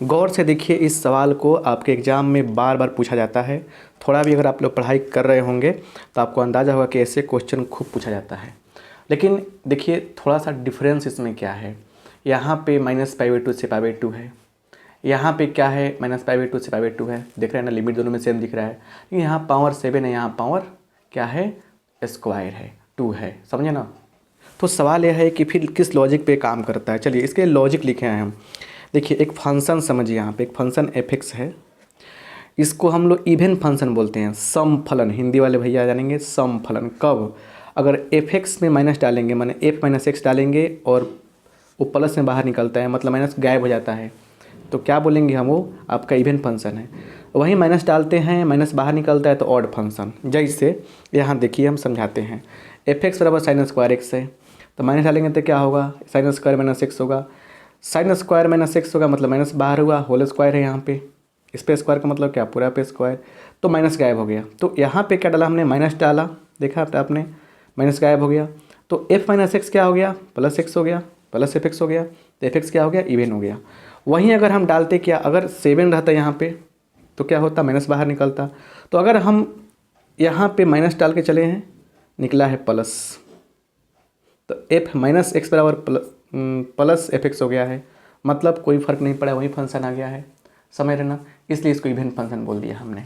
गौर से देखिए, इस सवाल को आपके एग्ज़ाम में बार बार पूछा जाता है। थोड़ा भी अगर आप लोग पढ़ाई कर रहे होंगे तो आपको अंदाज़ा होगा कि ऐसे क्वेश्चन खूब पूछा जाता है। लेकिन देखिए थोड़ा सा डिफरेंस इसमें क्या है। यहाँ पे -π/2 से π/2 है, यहाँ पे क्या है -π/2 से π/2 है। देख रहे हैं ना, लिमिट दोनों में सेम दिख रहा है। लेकिन यहाँ पावर 7 है, यहाँ पावर क्या है, स्क्वायर है, 2 है। समझे ना। तो सवाल यह है कि फिर किस लॉजिक पे काम करता है। चलिए इसके लॉजिक लिखे हैं हम। देखिए एक फंक्शन समझिए, यहाँ पे एक फंक्शन f(x) है। इसको हम लोग इवन फंक्शन बोलते हैं, सम फलन। हिंदी वाले भैया जानेंगे सम फलन कब, अगर f(x) में माइनस डालेंगे, माने f - x डालेंगे और वो प्लस में बाहर निकलता है, मतलब माइनस गायब हो जाता है, तो क्या बोलेंगे हम, वो आपका इवन फंक्शन है। वहीं माइनस डालते हैं, माइनस बाहर निकलता है तो ऑड फंक्शन। जैसे यहाँ देखिए हम समझाते हैं, f(x) बराबर sin² है, तो माइनस डालेंगे तो क्या होगा, sin² - x होगा। sin² - x होगा मतलब माइनस बाहर हुआ, होल स्क्वायर है यहाँ पे, इस पे स्क्वायर का मतलब क्या, पूरा पे स्क्वायर, तो माइनस गायब हो गया। तो यहाँ पे क्या डाला हमने, माइनस डाला, देखा आपने, माइनस गायब हो गया। तो f - x क्या हो गया, +x हो गया, प्लस fx हो गया, तो fx क्या हो गया, इवन हो गया। वहीं अगर हम डालते क्या, अगर 7 रहता यहाँ पे तो क्या होता, माइनस बाहर निकलता। तो अगर हम यहाँ पे माइनस डाल के चले हैं, निकला है प्लस, तो f - x बराबर प्लस fx हो गया है, मतलब कोई फ़र्क नहीं पड़ा, वही फंक्शन आ गया है। समझ रहे ना, इसलिए इसको इवन फंक्शन बोल दिया हमने।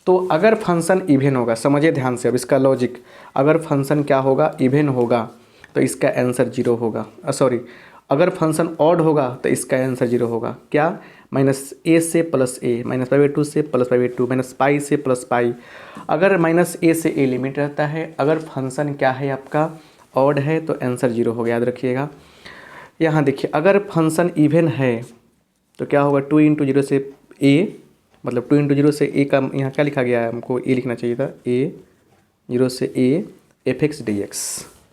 तो अगर फंक्शन इवन होगा, समझिए ध्यान से अब इसका लॉजिक, अगर फंक्शन क्या होगा, इवन होगा तो इसका आंसर 0 होगा। सॉरी, अगर फंक्शन ऑड होगा तो इसका आंसर 0 होगा। क्या, -a से +a, -π/2 से +π/2, -π से +π। अगर -a से a लिमिट रहता है, अगर फंक्शन क्या है आपका ऑड है तो आंसर 0 होगा, याद रखिएगा। यहाँ देखिए अगर फंक्शन इवन है तो क्या होगा, 2 × 0 से a, मतलब 2 × 0 से a का यहाँ क्या लिखा गया है, हमको a लिखना चाहिए था, a 0 से a fx dx,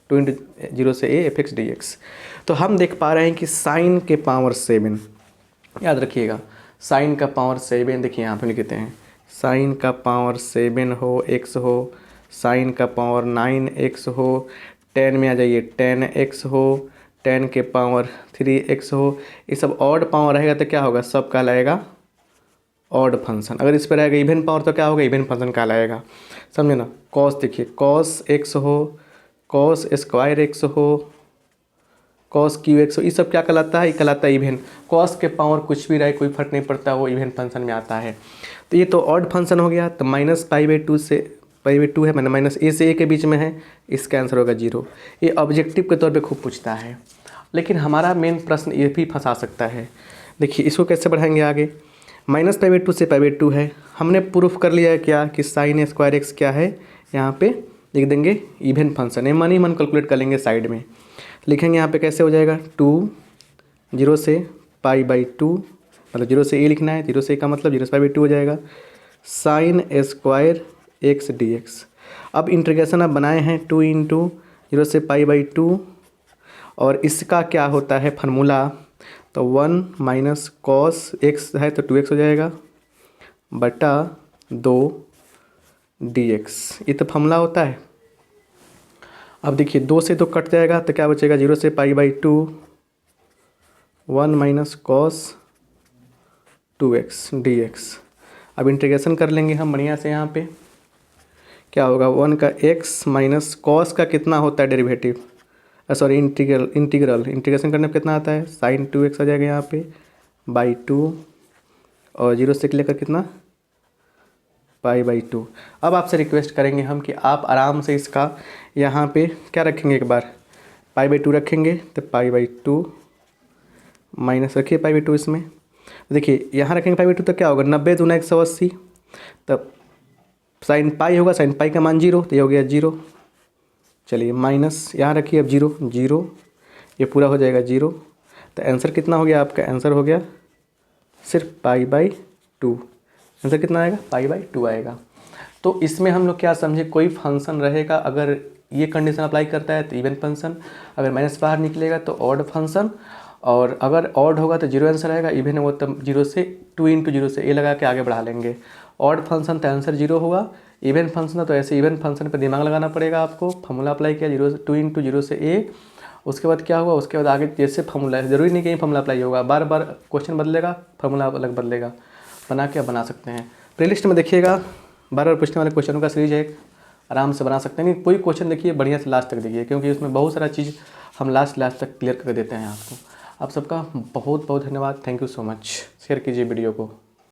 2 × 0 से a fx dx। तो हम देख पा रहे हैं कि साइन के पावर 7, याद रखिएगा, साइन का पावर 7, देखिए यहाँ पे लिखते हैं, साइन का पावर 7 हो, x हो, साइन का पावर 9x हो, 10 में आ जाइए 10x हो, 10 के पावर 3x हो। ये सब ऑड पावर रहेगा तो क्या होगा, सब कहलाएगा ऑड फंक्शन। अगर इस पर रहेगा इवन पावर तो क्या होगा, इवन फंक्शन कहलाएगा। समझे ना। कॉस देखिए, कॉस x हो, कॉस स्क्वायर x हो, कॉस QX हो, ये सब क्या कहलाता है, ये कहलाता है इवन। कॉस के पावर कुछ भी रहे, कोई फर्क नहीं पड़ता, वो इवन फंक्शन में आता है। तो ये तो ऑड फंक्शन हो गया। तो -π/2 से π/2 है, मैंने -a से a के बीच में है, इसका आंसर होगा 0। ये ऑब्जेक्टिव के तौर पे खूब पूछता है, लेकिन हमारा मेन प्रश्न ये भी फंसा सकता है। देखिए इसको कैसे बढ़ाएंगे आगे, -π/2 से π/2 है, हमने प्रूफ कर लिया है क्या कि sin² क्या है, यहाँ पे लिख देंगे इवन फंक्शन है, मन ही मन कैलकुलेट कर लेंगे, साइड में लिखेंगे। यहाँ पे कैसे हो जाएगा, 2 0 से π/2, मतलब 0 से a लिखना है, 0 से a का मतलब 0 से π/2 हो जाएगा, sin² x dx। अब इंटीग्रेशन आप बनाए हैं 2 × 0 से π/2, और इसका क्या होता है फार्मूला, तो 1 - cos x है तो 2x हो जाएगा, बटा 2 dx, ये तो फार्मूला होता है। अब देखिए 2 से तो कट जाएगा तो क्या बचेगा, 0 से π/2, 1 - cos 2x dx। अब इंटीग्रेशन कर लेंगे हम बढ़िया से, यहाँ पे क्या होगा, 1 का x माइनस कॉस का कितना होता है डेरिवेटिव, सॉरी इंटीग्रेशन करने पर कितना आता है, sin 2x आ जाएगा यहाँ पे /2, और 0 से लेकर कितना, π/2। अब आपसे रिक्वेस्ट करेंगे हम कि आप आराम से इसका यहाँ पे क्या रखेंगे, एक बार π/2 रखेंगे तो π/2 माइनस रखिए π/2 इसमें। देखिए यहाँ रखेंगे π/2 तो क्या होगा, 90 दूना 180, तब sin पाई होगा, sin पाई का मान 0, तो ये हो गया 0। चलिए माइनस यहाँ रखिए, अब 0 0, ये पूरा हो जाएगा 0। तो आंसर कितना हो गया आपका, आंसर हो गया सिर्फ π/2। आंसर कितना आएगा, π/2 आएगा। तो इसमें हम लोग क्या समझे, कोई फंक्शन रहेगा, अगर ये कंडीशन अप्लाई करता है तो इवन फंक्शन, अगर माइनस बाहर निकलेगा तो ऑड फंक्शन, और अगर ऑड होगा तो 0 आंसर आएगा, इवन होगा तो 0 से 2 × 0 से a लगा के आगे बढ़ा लेंगे। ऑड फंक्शन तो आंसर 0 होगा, इवन फंक्शन तो ऐसे इवन फंक्शन पर दिमाग लगाना पड़ेगा आपको। फॉर्मूला अप्लाई किया, 2 × 0 से a, उसके बाद क्या हुआ, उसके बाद आगे जैसे फार्मूला है, ज़रूरी नहीं कि फार्मूला अप्लाई होगा, बार बार क्वेश्चन बदलेगा, फार्मूला अलग बदलेगा, बना के बना सकते हैं। प्लेलिस्ट में देखिएगा, बार बार पूछने वाले क्वेश्चनों का सीरीज है, आराम से बना सकते हैं। नहीं कोई क्वेश्चन देखिए बढ़िया से लास्ट तक देखिए, क्योंकि उसमें बहुत सारा चीज़ हम लास्ट तक क्लियर करके देते हैं आपको। आप सबका बहुत बहुत धन्यवाद, thank you so much. Share कीजिए वीडियो को।